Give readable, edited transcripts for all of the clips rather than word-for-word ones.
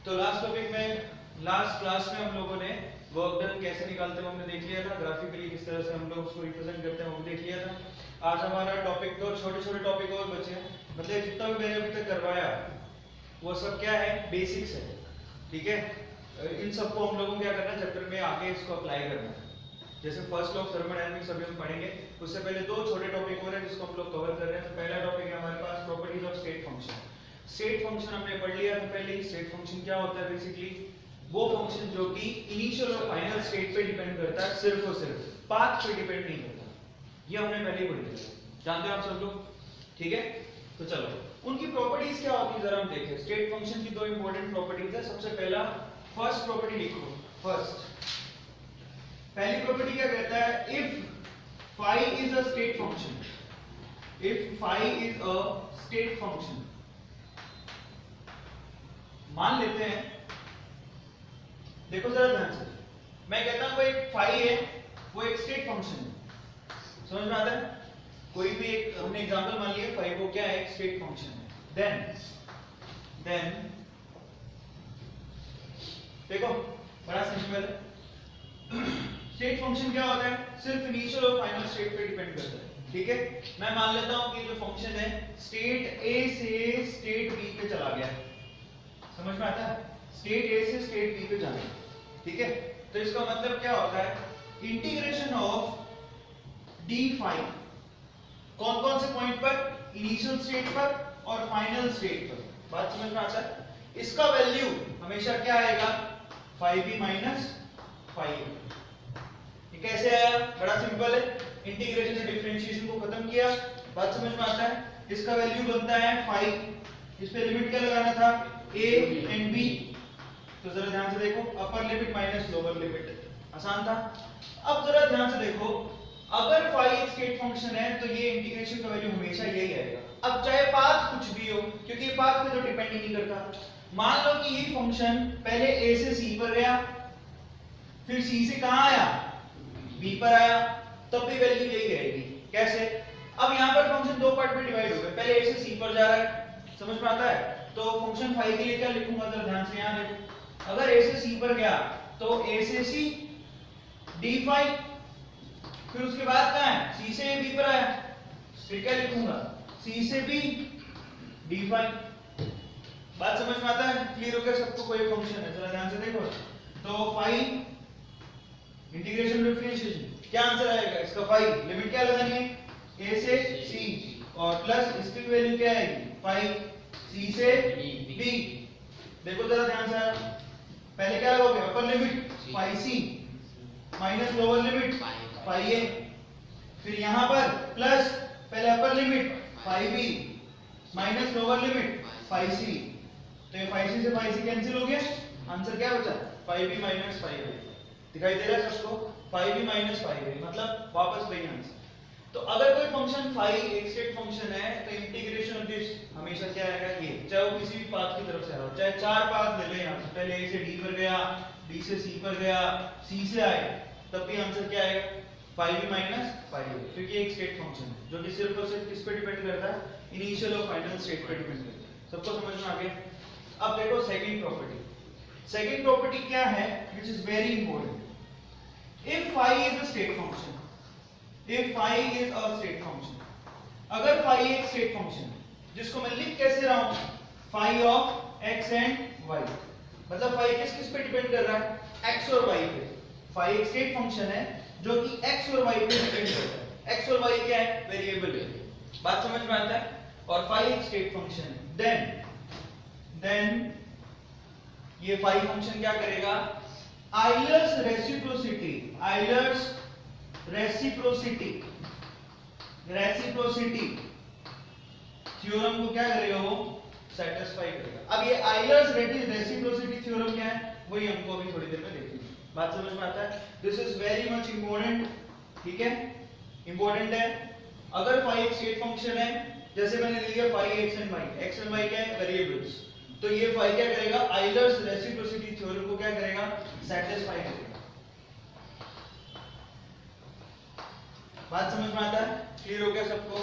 तो last class में हम लोगों ने वर्क डन कैसे निकालते हैं हमने देख लिया था, ग्राफिकली किस तरह से हम लोग उसको रिप्रेजेंट करते हैं वो देख लिया था। आज हमारा टॉपिक तो छोटे छोटे टॉपिक और बचे हैं, मतलब जितना भी मैंने अभी तक करवाया वो सब क्या है, बेसिक्स है। ठीक है, इन सबको हम लोगों को क्या करना है, चैप्टर में आगे इसको अप्लाई करना है। जैसे फर्स्ट लॉ ऑफ थर्मोडायनामिक्स अभी हम पढ़ेंगे, उससे पहले दो छोटे टॉपिक और हैं जिसको हम लोग कवर कर रहे हैं। तो पहला टॉपिक है हमारे पास properties of state function. State function हमने पढ़ लिया था पहले ही। स्टेट फंक्शन क्या होता है, बेसिकली वो फंक्शन जो कि इनिशियल और फाइनल स्टेट पे डिपेंड करता है, सिर्फ और सिर्फ पाथ पे डिपेंड नहीं करता। ये हमने पहले ही पढ़ लिया, जानते हैं आप सब लोग। ठीक है, तो चलो उनकी प्रॉपर्टीज क्या होती है जरा हम देखें। स्टेट फंक्शन की दो इंपॉर्टेंट प्रॉपर्टीज है। सबसे पहला फर्स्ट प्रॉपर्टी लिखो, फर्स्ट पहली प्रॉपर्टी क्या कहता है, if phi is a state function, if phi is a state function, मान लेते हैं, देखो जरा ध्यान से, मैं कहता हूं कोई phi है, वो एक स्टेट फंक्शन है, समझ में आता है। कोई भी एक हमने एग्जांपल मान लिया, phi वो क्या है, एक स्टेट फंक्शन है। देन देखो बड़ा सिंपल है, स्टेट फंक्शन क्या होता है, सिर्फ इनिशियल और फाइनल स्टेट पे डिपेंड करता है। ठीक है, मैं मान लेता हूं कि जो फंक्शन है स्टेट ए से स्टेट बी पे चला गया, समझ में आता है, स्टेट ए से स्टेट बी पे जाना। ठीक है, तो इसका मतलब क्या होता है, इंटीग्रेशन ऑफ डी फाई, कौन कौन से पॉइंट पर, इनिशियल स्टेट पर और फाइनल स्टेट पर, बात समझ में आता है। इसका वैल्यू हमेशा क्या आएगा, फाई बी माइनस फाई ए। ये कैसे आया, बड़ा सिंपल है, इंटीग्रेशन से डिफरेंशिएशन को खत्म किया, बात समझ में आता है। इसका वैल्यू बनता है फाई, इस पे लिमिट क्या लगाना था, a एंड b। तो जरा ध्यान से देखो, upper limit minus lower limit, आसान था। अब जरा ध्यान से देखो, अगर फाई एक स्टेट फंक्शन है तो ये इंटीग्रेशन का वैल्यू हमेशा यही आएगा। अब चाहे पाथ कुछ भी हो, क्योंकि ये पाथ पे तो डिपेंड ही नहीं करता। मान लो कि ये फंक्शन पहले a से c पर गया, फिर c से कहां आया, b पर आया, तब भी वैल्यू यही रहेगी। कैसे, अब यहां पर फंक्शन दो पार्ट में डिवाइड हो गए, पहले a से c पर जा रहा है, समझ में आता है। तो फंक्शन फाई के लिए क्या लिखूंगा, जरा ध्यान से यहां देखो, अगर a से c पर गया तो a से c d फाई, फिर उसके बाद कहां है, c से b पर आया, फिर क्या लिखूंगा, c से b d फाई। बात समझ में आता है, क्लियर हो गया सबको। कोई फंक्शन है, जरा ध्यान से देखो, तो फाई इंटीग्रेशन डिफरेंशिएशन क्या आंसर आएगा इसका, फाई लिमिट क्या लगानी है, a से c और प्लस इसकी वैल्यू क्या आएगी, फाई c से b। देखो जरा ध्यान से, पहले क्या लगाओगे, upper limit phi c minus lower limit phi a, फिर यहां पर प्लस पहले upper limit phi b minus lower limit phi c। तो ये फाई c से फाई c कैंसिल हो गया, आंसर क्या बचा, phi b minus phi a। दिखाई दे रहा है सबको, phi B minus phi A, मतलब वापस वही आंसर। तो अगर कोई फंक्शन फाई एक स्टेट फंक्शन है तो इंटीग्रेशन ऑफ दिस हमेशा क्या आएगा, ये, चाहे वो किसी भी पाथ की तरफ से आ, चाहे चार पाथ ले ले, यहां से पहले a से d पर गया, d से c पर गया, c से आए, तब भी आंसर क्या आएगा, फाई बी माइनस फाई ए, क्योंकि एक स्टेट फंक्शन है जो कि सिर्फ और सिर्फ किस पे डिपेंड करता है, इनिशियल और फाइनल स्टेट पे डिपेंड करता है। सबको समझ में आ गया। अब देखो सेकंड प्रॉपर्टी, सेकंड प्रॉपर्टी क्या है, which is very important. If phi is a state function, if phi is a state function, अगर phi एक state function है जिसको मैं लिख कैसे रहा हूं, phi of x and y, मतलब phi किस किस पे डिपेंड कर रहा है, x और y पे। phi एक state function है जो कि x और y पे डिपेंड करता है। x और y क्या है, वेरिएबल है, बात समझ में आता है। और phi एक state function है, then ये phi function क्या करेगा, Euler's reciprocity, Euler's reciprocity theorem को क्या करेगा, वो सेटिस्फाई करेगा। अब ये Euler's reciprocity थ्योरम क्या है, वही हमको अभी थोड़ी देर में देखेंगे, बात समझ में आता है। This is very much important, ठीक है, इंपॉर्टेंट है। अगर फाई एक स्टेट फंक्शन है, जैसे मैंने लिया फाई x एंड y क्या है, वेरिएबल्स, तो ये फाई क्या करेगा, आइलर्स रेसिप्रोसिटी थ्योरम को क्या करेगा, सैटिस्फाई करेगा। बात समझ में आता है, क्लियर हो गया सबको।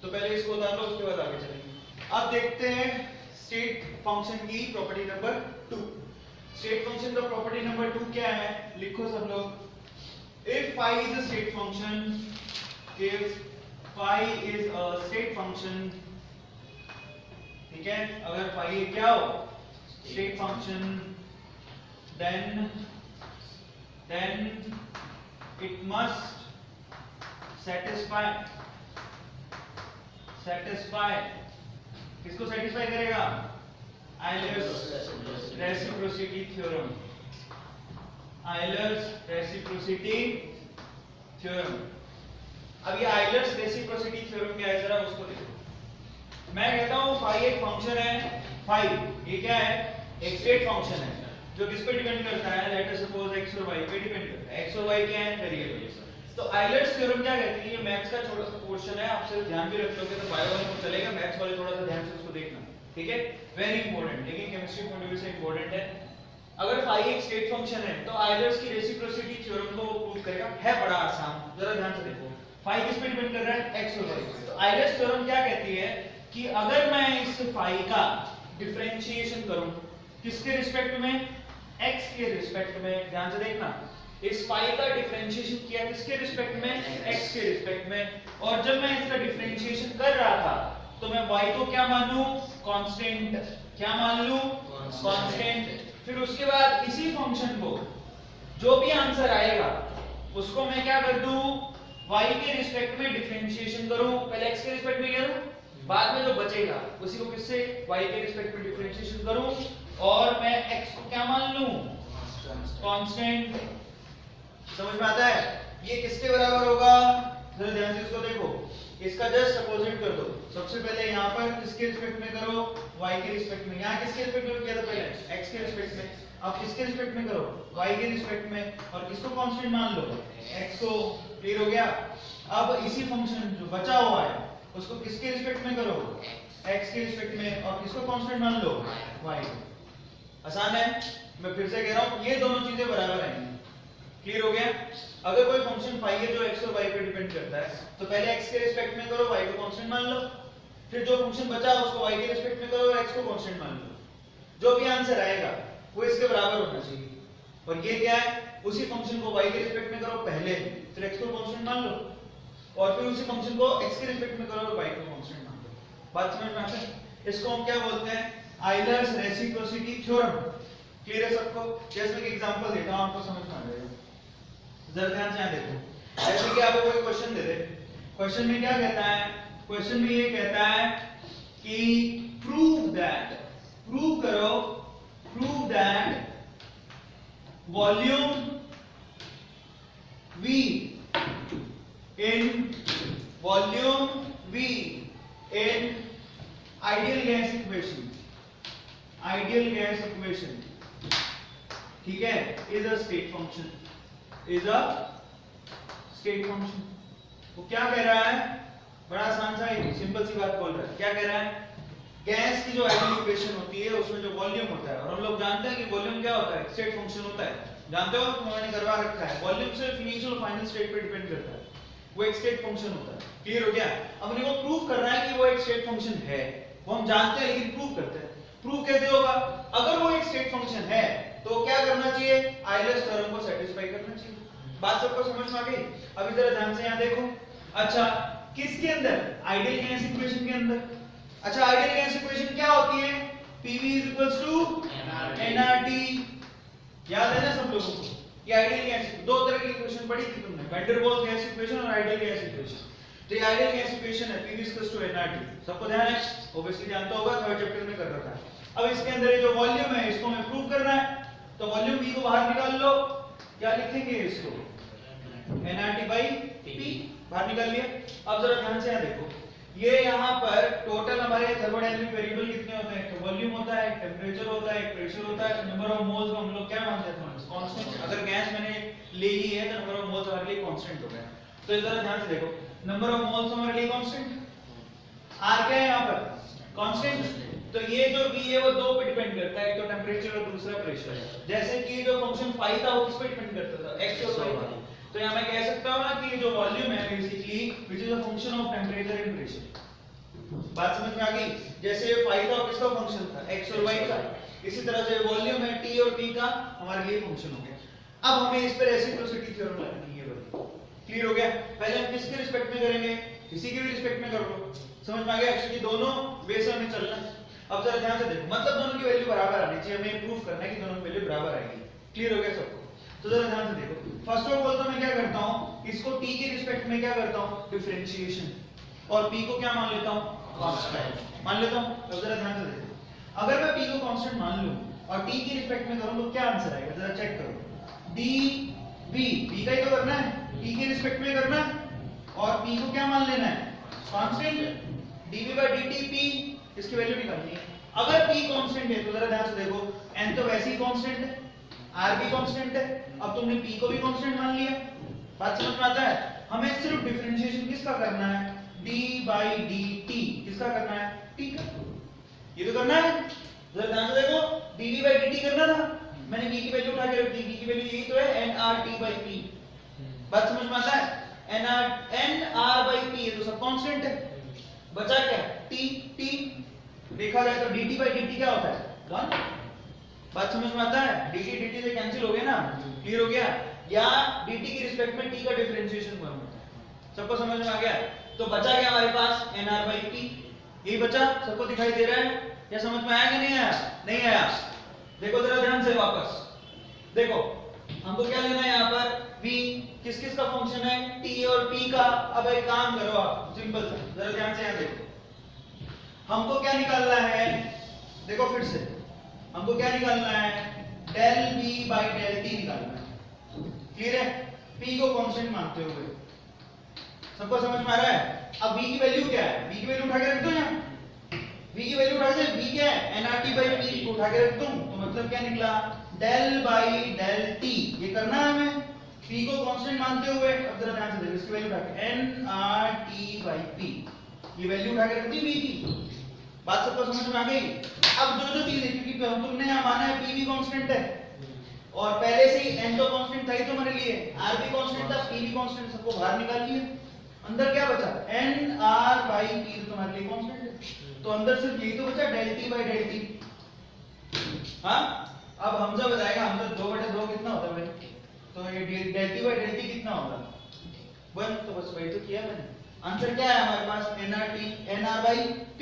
तो पहले इसको उतार लो, उसके बाद आगे चलेंगे। अब देखते हैं स्टेट फंक्शन की प्रॉपर्टी नंबर 2। स्टेट फंक्शन का प्रॉपर्टी नंबर 2 क्या है, लिखो सब लोग। If phi is a state function, if phi is a state function, ठीक है, अगर phi क्या हो, state function, then it must satisfy किसको satisfy करेगा, Euler's reciprocity theorem, Euler's reciprocity theorem। अब ये Euler's reciprocity theorem क्या है, जरा उसको देखो। मैं कहता हूं phi एक फंक्शन है, phi ये क्या है, एक स्टेट फंक्शन है जो किस पे डिपेंड करता है, लेट अस सपोज x और y पे डिपेंड करता है। x और y क्या है, वेरिएबल्स। तो Euler's थ्योरम क्या कहती है, ये मैथ्स का छोटा सा पोर्शन है, आप सिर्फ ध्यान भी रख लोगे तो बायो वाले को चलेगा, मैथ्स वाले थोड़ा सा ध्यान से उसको देखना, ठीक है, वेरी इंपॉर्टेंट, लेकिन केमिस्ट्री पॉइंट ऑफ व्यू से इंपॉर्टेंट है। अगर phi एक स्टेट फंक्शन है तो Euler's की रेसिप्रोसिटी थ्योरम को वो प्रूव करेगा, है बड़ा आसान, जरा ध्यान से देखो। phi किस पे डिपेंड कर रहा है, x और y पे। तो Euler's थ्योरम क्या कहती है कि अगर मैं इस phi का डिफरेंशिएशन करूं किसके रिस्पेक्ट में, x के रिस्पेक्ट में, ध्यान से देखना, इस phi का डिफरेंशिएशन किया किसके रिस्पेक्ट में, x के रिस्पेक्ट में, और जब मैं इसका डिफरेंशिएशन कर रहा था तो मैं y को क्या मान लूं, कांस्टेंट, क्या मान लूं, कांस्टेंट। फिर उसके बाद इसी फंक्शन को जो भी आंसर आएगा उसको मैं क्या कर दूं, y के रिस्पेक्ट में डिफरेंशिएशन करूं, पहले x के रिस्पेक्ट में करूं, बाद में जो बचेगा उसी को किससे, y के रिस्पेक्ट में डिफरेंशिएशन करूं, और मैं x को क्या मान लूं, कांस्टेंट। समझ में आता है, ये किसके बराबर होगा, जरा ध्यान से इसको देखो, इसका जस्ट अपोजिट कर दो। सबसे पहले यहाँ पर किसके रिस्पेक्ट में करो, y के रिस्पेक्ट में, यहाँ किसके रिस्पेक्ट में किया था पहले, x के रिस्पेक्ट में, अब किसके रिस्पेक्ट में करो, y के रिस्पेक्ट में, और किसको कांस्टेंट मान लो, x को। क्लियर हो गया। अब इसी फंक्शन जो बचा हुआ है उसको किसके रिस्पेक्ट में करो, x के रिस्पेक्ट में, और किसको कांस्टेंट मान लो, y को। आसान है, मैं फिर से कह रहा हूं ये दोनों चीजें बराबर आएंगी। क्लियर हो गया। अगर कोई फंक्शन phi है जो x और y पे डिपेंड करता है तो पहले x के रिस्पेक्ट में करो, y को कांस्टेंट मान लो, फिर जो फंक्शन बचा उसको y के रिस्पेक्ट में करो और x को कांस्टेंट मान लो। जो भी आंसर आएगा वो इसके बराबर होना चाहिए। और ये क्या है, उसी फंक्शन को y के रिस्पेक्ट में करो पहले, फिर x को कांस्टेंट मान लो, और फिर उसी फंक्शन को x के रिस्पेक्ट में करो और y को कांस्टेंट मान लो। बात समझ में आता है। इसको हम क्या बोलते हैं, Euler's रेसिप्रोसिटी थ्योरम। क्लियर है सबको। जैसे मैं एक एग्जांपल देता हूं, आपको समझ में आ जाएगा, जरा ध्यान से यहाँ देखो। जैसे कि आपको कोई क्वेश्चन दे दे, क्वेश्चन में क्या कहता है, क्वेश्चन में ये कहता है कि प्रूव दैट, प्रूव करो, prove that volume V in volume V in ideal gas equation, ideal gas equation, ठीक है, is a state function, is a state function। वो क्या कह रहा है, बड़ा आसान सा सिंपल सी बात बोल रहा है। क्या कह रहा है, गैस की जो आइडियल इक्वेशन होती है उसमें जो वॉल्यूम होता है, और हम लोग जानते हैं कि वॉल्यूम क्या होता है, स्टेट फंक्शन होता है, जानते हो, मैंने करवा रखा है। वॉल्यूम सिर्फ इनिशियल फाइनल स्टेट पे डिपेंड करता है, वो एक स्टेट फंक्शन होता है। क्लियर हो गया। अब अपने को प्रूव करना है कि वो एक स्टेट फंक्शन है, वो हम जानते हैं लेकिन प्रूव करते हैं। प्रूव कैसे होगा, अगर वो एक स्टेट फंक्शन है तो क्या करना चाहिए, आइलर्स थ्योरम को सेटिस्फाई करना चाहिए। बात सबको समझ में आ गई। अभी जरा ध्यान से यहाँ देखो। अच्छा, किसके अंदर, आइडियल गैस इक्वेशन के अंदर। अच्छा, आइडियल गैस इक्वेशन क्या होती है, PV nRT। याद है ना सब लोगों को, ये आइडियल गैस, दो तरह की इक्वेशन पढ़ी थी तुमने, van der Waals gas equation और आइडियल गैस इक्वेशन। तो ये आइडियल गैस इक्वेशन है, PV nRT, सबको ध्यान है, ऑब्वियसली जानता होगा, थर्ड चैप्टर में कर रखा है। अब इसके अंदर ये जो वॉल्यूम है इसको हमें प्रूव करना है, तो वॉल्यूम V को बाहर निकाल लो, क्या लिखेंगे इसको, nRT by P, बाहर निकाल लिया। अब जरा ध्यान से यहाँ देखो, ये यहाँ पर टोटल हमारे थर्मोडायनामिक वेरिएबल कितने होते हैं, तो वॉल्यूम होता है, टेम्परेचर होता है, प्रेशर होता है, नंबर ऑफ मोल्स को हम लोग क्या मानते हैं, कांस्टेंट। अगर गैस मैंने ले ली है तो नंबर ऑफ मोल्स हमारे लिए कांस्टेंट हो गया। तो जरा ध्यान से देखो, नंबर ऑफ मोल्स हमारे लिए कांस्टेंट, R क्या है यहाँ पर, कांस्टेंट। तो ये जो V है वो दो पे डिपेंड करता है, एक तो टेम्परेचर और दूसरा प्रेशर। जैसे कि जो फंक्शन phi था वो किस पे डिपेंड करता था, x और y पे। तो यहाँ मैं कह सकता हूँ ना कि जो वॉल्यूम है basically which is a function of temperature and pressure. बात समझ में आ गई। जैसे phi था किसका फंक्शन था, x और y का, इसी तरह से वॉल्यूम है टी और पी का हमारे लिए फंक्शन हो गया। अब हमें इस पर रेसिप्रोसिटी थ्योरम लगानी है भाई। क्लियर हो गया? पहले हम किसके रिस्पेक्ट में करेंगे? किसी के भी रिस्पेक्ट में कर लो। समझ में आ गया? एक्चुअली दोनों वे से हमें चलना है। अब जरा ध्यान से देखो, मतलब दोनों की वैल्यू बराबर आनी चाहिए, हमें प्रूफ करना है कि दोनों की वैल्यू बराबर आएगी। क्लियर हो गया सबको? तो जरा ध्यान से देखो, फर्स्ट ऑफ ऑल तो मैं क्या करता हूं, इसको t के रिस्पेक्ट में क्या करता हूं, डिफरेंशिएशन, और p को क्या मान लेता हूं, कांस्टेंट मान लेता हूं। तो जरा ध्यान से देखो, अगर मैं p को कांस्टेंट मान लूं और t के रिस्पेक्ट में करूं तो क्या आंसर आएगा, जरा चेक करो। dv, p का ही तो करना है, t के रिस्पेक्ट में करना है, और p को क्या मान लेना है, कांस्टेंट। dv/dt p, इसकी वैल्यू निकालनी है। अगर p कांस्टेंट है तो जरा ध्यान से देखो, n तो वैसे ही कांस्टेंट है, r भी कांस्टेंट है, अब तुमने p को भी कांस्टेंट मान लिया। बात समझ में आता है? हमें सिर्फ डिफरेंशिएशन किसका करना है, d/dt, किसका करना है, t का। ये तो करना है, जरा ध्यान से देखो, dv/dt करना था, मैंने p की वैल्यू उठा के रख दी, p की वैल्यू यही तो है, nRT/p। बात समझ में आता है? nR/p, ये तो सब कांस्टेंट है, बचा क्या, t। देखा जाए तो dt/dt क्या होता है, 1। बात समझ में आता है? dt से कैंसिल हो गया ना, क्लियर हो गया? या dt के रिस्पेक्ट में t का डिफरेंशिएशन 1 होता है। सबको समझ में आ गया? तो बचा क्या हमारे पास, nR/p, यही बचा। सबको दिखाई दे रहा है? क्या समझ में आया कि नहीं आया? नहीं आया? देखो जरा ध्यान से वापस देखो, हमको क्या लेना है यहाँ पर, v किस किस का फंक्शन है, t और p का। अब एक काम करो आप, सिंपल सा, जरा ध्यान से यहाँ देखो, हमको क्या निकालना है, देखो फिर से, हमको क्या निकालना है, del v/del t निकालना है। क्लियर है? p को कांस्टेंट मानते हुए, सबको समझ में आ रहा है? अब v की वैल्यू क्या है, v की वैल्यू उठा के रख दो यहाँ, v की वैल्यू उठा के, v क्या है, nRT/p को उठा के रख दूं, तो मतलब क्या निकला, del/del t। ये करना है हमें, p को कांस्टेंट मानते हुए। अब जरा ध्यान से देखो, इसकी वैल्यू उठा के nRT/p, ये वैल्यू उठा के रख दी v की। बात सबको समझ में आ गई? अब जो जो चीज है, क्योंकि तुमने यहाँ माना है p भी कांस्टेंट है, और पहले से ही n तो कांस्टेंट था ही तुम्हारे लिए, r भी कांस्टेंट था, p भी कांस्टेंट, सबको बाहर निकाल लिए। अंदर क्या बचा, nR/p, तो तुम्हारे लिए कांस्टेंट है, तो अंदर सिर्फ यही तो बचा, del t/del t। हाँ, अब हमजा बताएगा, हमजा 2/2 कितना होता है भाई, तो ये del t/del t कितना होगा, 1। तो बस वही तो किया मैंने। आंसर क्या है हमारे पास, nR/p।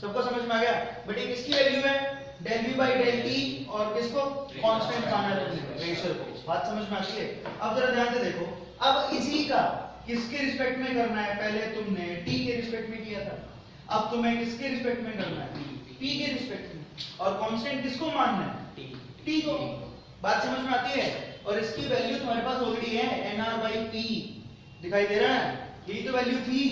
सबको समझ में आ गया? बेटे किसकी वैल्यू है, del v/del t, और किसको, कांस्टेंट माना है तुमने, रेशियो को। बात समझ में आती है? अब जरा ध्यान से देखो, अब इसी का किसके रिस्पेक्ट में करना है, पहले तुमने t के रिस्पेक्ट में किया था, अब तुम्हें किसके रिस्पेक्ट में करना है, p के रिस्पेक्ट में, और कांस्टेंट किसको मानना है, t को। बात समझ में आती है? और इसकी वैल्यू तुम्हारे पास ऑलरेडी है, nR/p, दिखाई दे रहा है, यही तो वैल्यू थी।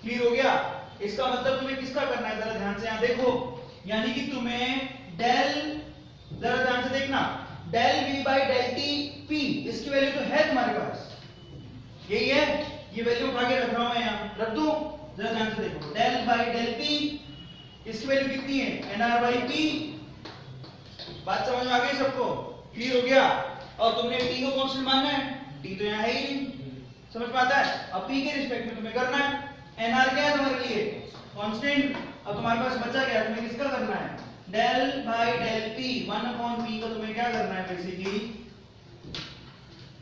क्लियर हो गया? इसका मतलब तुम्हें किसका करना है, जरा ध्यान से यहाँ देखो, यानी कि तुम्हें del, जरा ध्यान से देखना, del v/del t p, इसकी वैल्यू तो है तुम्हारे पास, यही है, ये वैल्यू उठा के रख रहा हूं मैं यहाँ, रख दूं। जरा ध्यान से देखो, del/del p, इसकी वैल्यू कितनी है, nR/p। बात समझ में आ गई सबको? क्लियर हो गया? और तुमने t को कांस्टेंट मानना है, t तो यहाँ है ही नहीं, समझ में आता है? अब p के रिस्पेक्ट में तुम्हें करना है, nr क्या है तुम्हारे लिए, कांस्टेंट। अब तुम्हारे पास बचा क्या, तुम्हें किसका करना है, del/del p, 1/p को तुम्हें क्या करना है, बेसिकली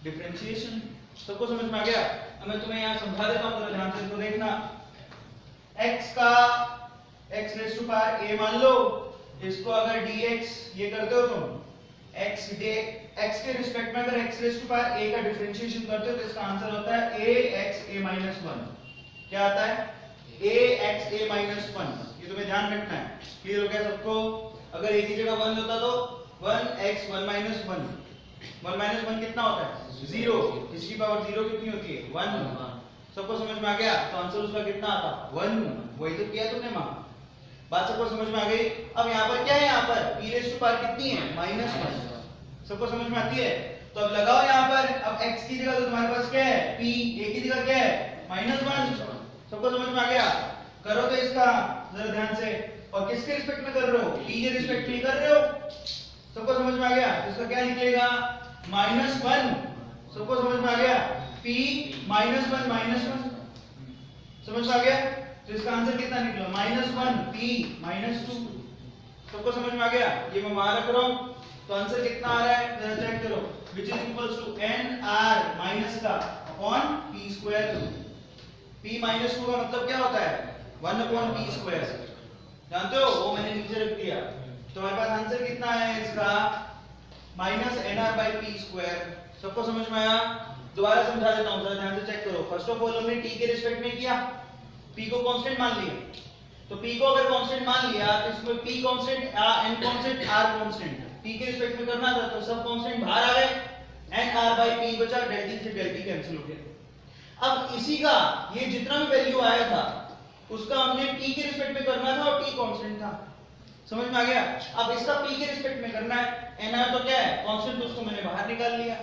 डिफरेंशिएशन। सबको समझ में आ गया? अब मैं तुम्हें यहाँ समझा देता हूँ, ध्यान से तो देखना, x का x⁴ a मान लो, इसको अगर dx ये करते हो तुम, x के रिस्पेक्ट में अगर x⁴ a का डिफरेंशिएशन करते हो तो इसका आंसर होता है axa-1। क्या आता है, axa-1। ये तुम्हें ध्यान रखना है। क्लियर हो गया सबको? अगर a की जगह 1 होता तो 1x1-1, 1 - 1 कितना होता है, 0। इसकी पावर 0 कितनी होती है, 1। सबको समझ में आ गया? तो आंसर उसका कितना आता, 1। वही तो किया तुमने मां। बात सबको समझ में आ गई? अब यहाँ पर क्या है, यहाँ पर e⁻ कितनी है, -1। सबको समझ में आती है? तो अब लगाओ यहाँ पर, अब x की जगह तो तुम्हारे पास क्या है, p, a की जगह क्या है, -1। सबको समझ में आ गया? करो तो इसका जरा ध्यान से, और किसके रिस्पेक्ट में कर रहे हो, p के रिस्पेक्ट में कर रहे हो। सबको समझ में आ गया? इसका क्या निकलेगा, -1। सबको समझ में आ गया, p -1 समझ में आ गया? तो इसका आंसर कितना निकला, -1, p -2। सबको समझ में आ गया? ये मैं वहां रख रहा हूं, तो आंसर कितना आ रहा है जरा चेक करो, which is equals to nr minus का upon p square. p minus 2 का मतलब क्या होता है 1 अपॉन p स्क्वायर, जानते हो? वो मैंने नीचे रख दिया। तो हमारे पास आंसर कितना है इसका minus nr by p square. सबको समझ में आया? दोबारा समझा देता हूं, जरा ध्यान से चेक करो। फर्स्ट ऑफ ऑल हमने t के रिस्पेक्ट में किया, p को कांस्टेंट मान लिया। तो p को अगर कांस्टेंट मान लिया तो इसमें p constant n constant r constant, t के रिस्पेक्ट में करना था तो सब कांस्टेंट बाहर आ गए, n r बाई p बचा, del t से del t कैंसिल हो गया। अब इसी का ये जितना भी वैल्यू आया था उसका हमने t के रिस्पेक्ट में करना था और t कांस्टेंट था, समझ में आ गया? अब इसका p के रिस्पेक्ट में करना है, nr तो क्या है कांस्टेंट, उसको मैंने बाहर निकाल लिया।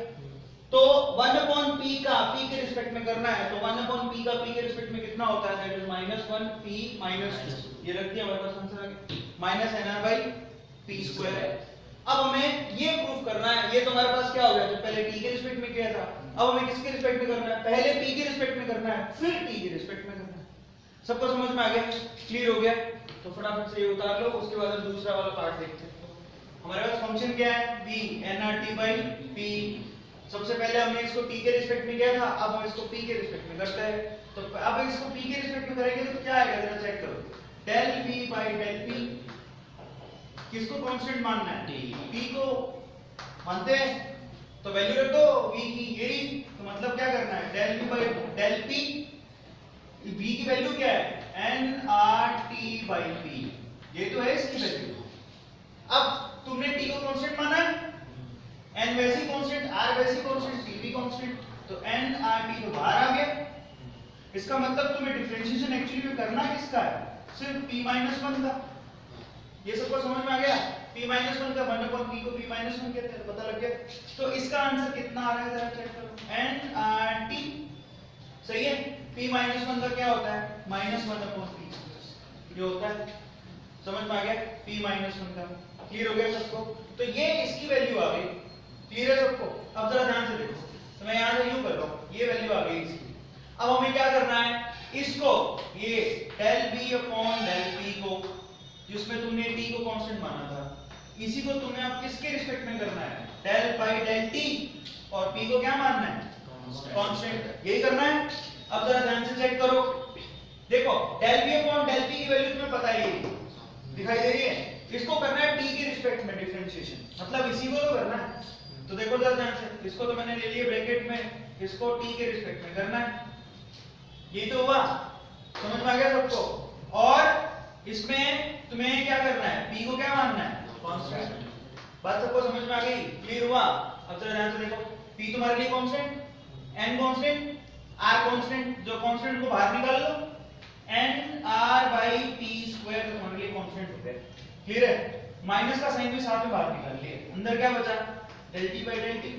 तो 1 अपॉन p का p के रिस्पेक्ट में करना है, तो 1 अपॉन p का p के रिस्पेक्ट में कितना होता है, दैट इज -1 p -2। ये रख दिया, हमारे पास आंसर आ गया minus nr by p square. अब हमें ये प्रूफ करना है, ये तो हमारे पास क्या हो गया, तो पहले t के रिस्पेक्ट में किया था, अब हमें किसके रिस्पेक्ट में करना है, पहले p के रिस्पेक्ट में करना है फिर t के रिस्पेक्ट में करना है। सबको समझ में आ गया? क्लियर हो गया? तो फटाफट से ये उतार लो, उसके बाद हम दूसरा वाला पार्ट देखते हैं। हमारे पास फंक्शन क्या है b nrt बाई p। सबसे पहले हमने इसको t के रिस्पेक्ट में किया था, अब हम इसको p के रिस्पेक्ट में करते हैं। तो अब इसको p के रिस्पेक्ट में करेंगे तो क्या आएगा जरा चेक करो, del v by del p। किसको कांस्टेंट मानना है, p को मानते हैं तो वैल्यू रख दो v की, यही तो मतलब क्या करना है del v by del p। v की वैल्यू क्या है nrt बाई p, ये तो है इसकी वैल्यू। अब तुमने t को कांस्टेंट माना है, n वैसी कांस्टेंट, r वैसी कांस्टेंट, p भी कांस्टेंट, तो n r t तो बाहर आ गया। इसका मतलब तुम्हें डिफरेंशिएशन एक्चुअली में करना किसका है, सिर्फ p 1 का। ये सबको समझ में आ गया? p 1 का 1 अपॉन p को p 1 कहते हैं, पता लग गया। तो इसका आंसर कितना आ रहा है जरा चेक करो, n r t। सही है? p 1 का क्या होता है -1 अपॉन p, ये होता है। समझ में आ गया? p 1 का क्लियर हो गया सबको? तो ये इसकी वैल्यू आ गई, क्लियर है सबको? अब जरा ध्यान से देखो, तो मैं यहां से यूं कर रहा हूं, ये वैल्यू आ गई इसकी। अब हमें क्या करना है, इसको ये del b upon del p को, जिसमें तुमने t को कांस्टेंट माना था, इसी को तुमने अब किसके रिस्पेक्ट में करना है, del बाई del t, और p को क्या मानना है कांस्टेंट, यही करना है। अब जरा ध्यान से चेक करो, देखो del b upon del p की वैल्यू तुम्हें पता ही है, दिखाई दे रही है। इसको करना है t के रिस्पेक्ट में डिफरेंशिएशन, मतलब इसी को तो करना है। तो देखो जरा ध्यान से, इसको तो मैंने ले लिया ब्रैकेट में, इसको t के रिस्पेक्ट में करना है, ये तो हुआ। समझ में आ गया सबको? और इसमें तुम्हें क्या करना है, p को क्या मानना है कांस्टेंट। बात सबको समझ में आ गई? क्लियर हुआ? अब जरा ध्यान से देखो, p तुम्हारे लिए constant, n constant, r constant, जो कांस्टेंट को बाहर निकाल लो, n r by p square तुम्हारे लिए कांस्टेंट हो गया। क्लियर है? माइनस का साइन भी साथ में बाहर निकाल लिए, अंदर क्या बचा del t by del t,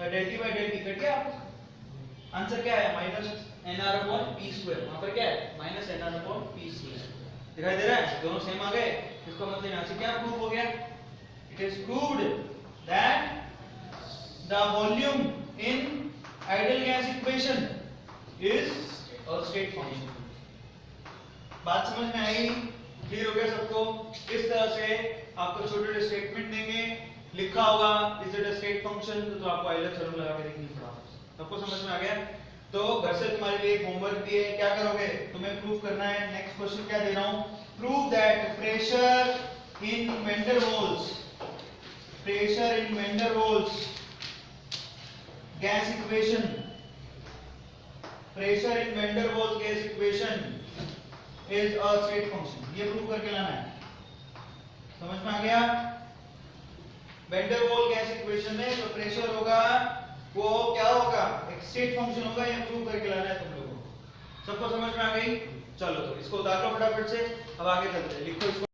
del t by del t cut गया। आंसर क्या है minus nr upon p square, वहां पर क्या है minus nr upon p square. दिखाई दे रहा है? दोनों सेम आ गए। इसका मतलब यहां से क्या प्रूव हो गया, it is proved that the volume in ideal gas equation is a state function. बात समझ में आई? क्लियर हो गया सबको? इस तरह से आपको छोटे छोटे स्टेटमेंट देंगे, लिखा होगा is it a state function, तो आपको आइलैट्स थ्योरम लगा के देखनी पड़ेगा। सबको समझ में आ गया? तो घर से तुम्हारे लिए एक होमवर्क भी है, क्या करोगे, तुम्हें प्रूव करना है। नेक्स्ट क्वेश्चन क्या दे रहा हूं, prove that pressure in van der Waals gas equation, pressure in van der Waals gas equation is a state function. ये प्रूव करके लाना है। समझ में आ गया? Van der Waals gas equation में जो प्रेशर होगा वो क्या होगा, एक स्टेट फंक्शन होगा। ये प्रूव करके लाना है तुम लोगों को। सबको समझ में आ गई? चलो तो इसको उतार लो फटाफट से, अब आगे चलते हैं। लिखो इसको।